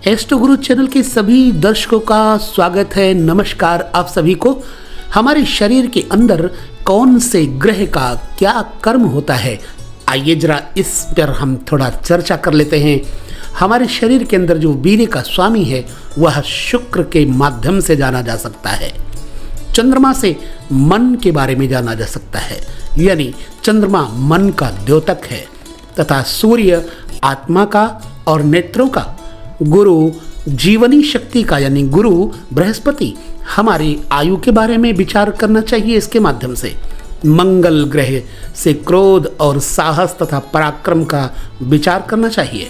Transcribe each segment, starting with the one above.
Astro गुरु channel के सभी दर्शकों का स्वागत है। नमस्कार आप सभी को। हमारे शरीर के अंदर कौन से ग्रह का क्या कर्म होता है, आइए जरा इस पर हम थोड़ा चर्चा कर लेते हैं। हमारे शरीर के अंदर जो वीर्य का स्वामी है वह शुक्र के माध्यम से जाना जा सकता है। चंद्रमा से मन के बारे में जाना जा सकता है, यानी चंद्रमा मन का द्योतक है, तथा सूर्य आत्मा का और नेत्रों का, गुरु जीवनी शक्ति का यानी गुरु बृहस्पति हमारी आयु के बारे में विचार करना चाहिए। इसके माध्यम से मंगल ग्रह से क्रोध और साहस तथा पराक्रम का विचार करना चाहिए।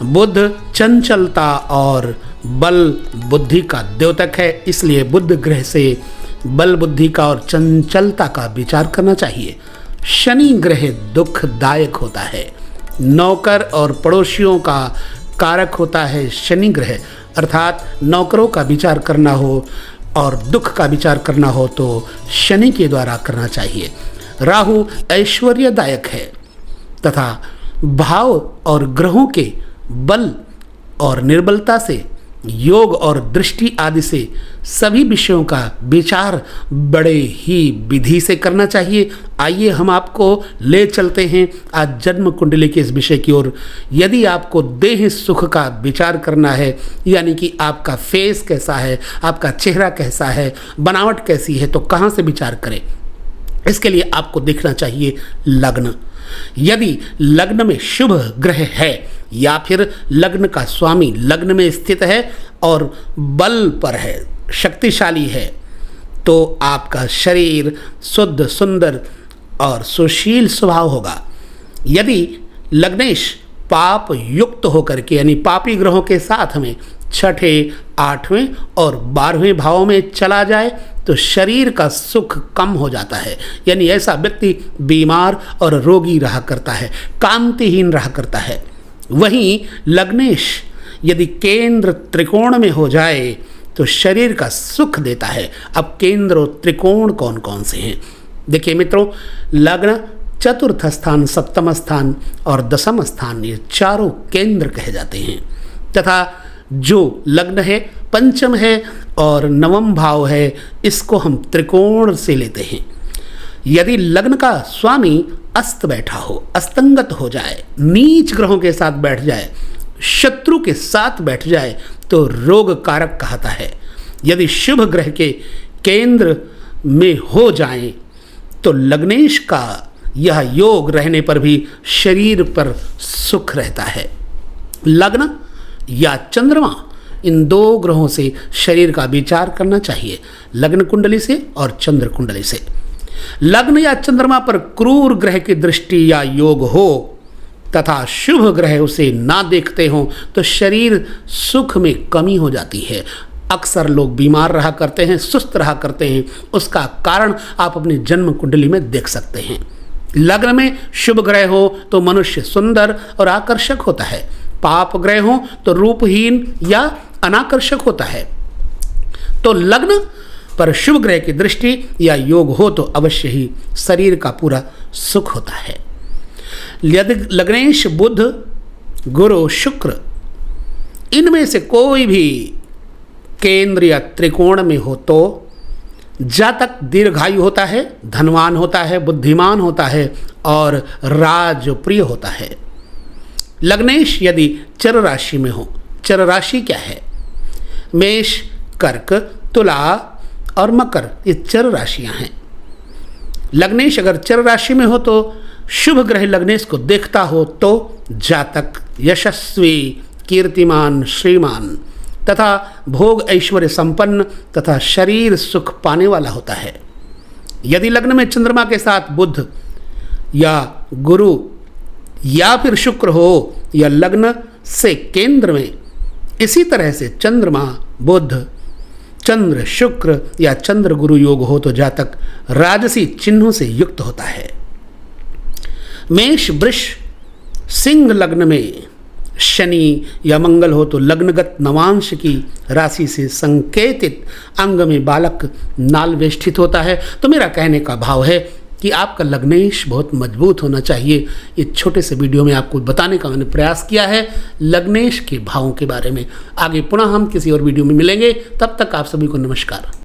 बुध चंचलता और बल बुद्धि का द्योतक है, इसलिए बुध ग्रह से बल बुद्धि का और चंचलता का विचार करना चाहिए। शनि ग्रह दुखदायक होता है, नौकर और पड़ोसियों का कारक होता है शनि ग्रह, अर्थात नौकरों का विचार करना हो और दुख का विचार करना हो तो शनि के द्वारा करना चाहिए। राहु ऐश्वर्यदायक है तथा भाव और ग्रहों के बल और निर्बलता से, योग और दृष्टि आदि से सभी विषयों का विचार बड़े ही विधि से करना चाहिए। आइए हम आपको ले चलते हैं आज जन्म कुंडली के इस विषय की ओर। यदि आपको देह सुख का विचार करना है, यानी कि आपका फेस कैसा है, आपका चेहरा कैसा है, बनावट कैसी है, तो कहाँ से विचार करें? इसके लिए आपको देखना चाहिए लग्न। यदि लग्न में शुभ ग्रह है या फिर लग्न का स्वामी लग्न में स्थित है और बल पर है, शक्तिशाली है, तो आपका शरीर शुद्ध, सुंदर और सुशील स्वभाव होगा। यदि लग्नेश पाप युक्त होकर के यानी पापी ग्रहों के साथ में छठे, आठवें और 12वें भावों में चला जाए तो शरीर का सुख कम हो जाता है, यानी ऐसा व्यक्ति बीमार और रोगी रहा करता है, कांतिहीन रहा करता है। वहीं लग्नेश यदि केंद्र त्रिकोण में हो जाए तो शरीर का सुख देता है। अब केंद्र और त्रिकोण कौन कौन से हैं? देखिए मित्रों, लग्न, चतुर्थ स्थान, सप्तम स्थान और दशम स्थान, ये चारों केंद्र कहे जाते हैं। तथा जो लग्न है, पंचम है और नवम भाव है, इसको हम त्रिकोण से लेते हैं। यदि लग्न का स्वामी अस्त बैठा हो, अस्तंगत हो जाए, नीच ग्रहों के साथ बैठ जाए, शत्रु के साथ बैठ जाए तो रोग कारक कहता है। यदि शुभ ग्रह के केंद्र में हो जाएं तो लग्नेश का यह योग रहने पर भी शरीर पर सुख रहता है। लग्न या चंद्रमा, इन दो ग्रहों से शरीर का विचार करना चाहिए, लग्न कुंडली से और चंद्र कुंडली से। लग्न या चंद्रमा पर क्रूर ग्रह की दृष्टि या योग हो तथा शुभ ग्रह उसे ना देखते हो तो शरीर सुख में कमी हो जाती है। अक्सर लोग बीमार रहा करते हैं, सुस्त रहा करते हैं। उसका कारण आप अपनी जन्म कुंडली में देख सकते हैं। लग्न में शुभ ग्रह हो तो मनुष्य सुंदर और आकर्षक होता है, पाप ग्रह हो तो रूपहीन या अनाकर्षक होता है। तो लग्न पर शुभ ग्रह की दृष्टि या योग हो तो अवश्य ही शरीर का पूरा सुख होता है। यदि लग्नेश बुध, गुरु, शुक्र इनमें से कोई भी केंद्र या त्रिकोण में हो तो जातक दीर्घायु होता है, धनवान होता है, बुद्धिमान होता है और राजप्रिय होता है। लग्नेश यदि चर राशि में हो, चर राशि क्या है? मेष, कर्क, तुला और मकर, ये चर राशियां हैं। लग्नेश अगर चर राशि में हो तो शुभ ग्रह लग्नेश को देखता हो तो जातक यशस्वी, कीर्तिमान, श्रीमान तथा भोग ऐश्वर्य संपन्न तथा शरीर सुख पाने वाला होता है। यदि लग्न में चंद्रमा के साथ बुध या गुरु या फिर शुक्र हो या लग्न से केंद्र में इसी तरह से चंद्रमा, बुध, चंद्र, शुक्र या चंद्र गुरु योग हो तो जातक राजसी चिन्हों से युक्त होता है। मेष, वृष, सिंह लग्न में शनि या मंगल हो तो लग्नगत नवांश की राशि से संकेतित अंग में बालक नाल वेष्टित होता है। तो मेरा कहने का भाव है कि आपका लग्नेश बहुत मजबूत होना चाहिए। ये छोटे से वीडियो में आपको बताने का मैंने प्रयास किया है लग्नेश के भावों के बारे में। आगे पुनः हम किसी और वीडियो में मिलेंगे, तब तक आप सभी को नमस्कार।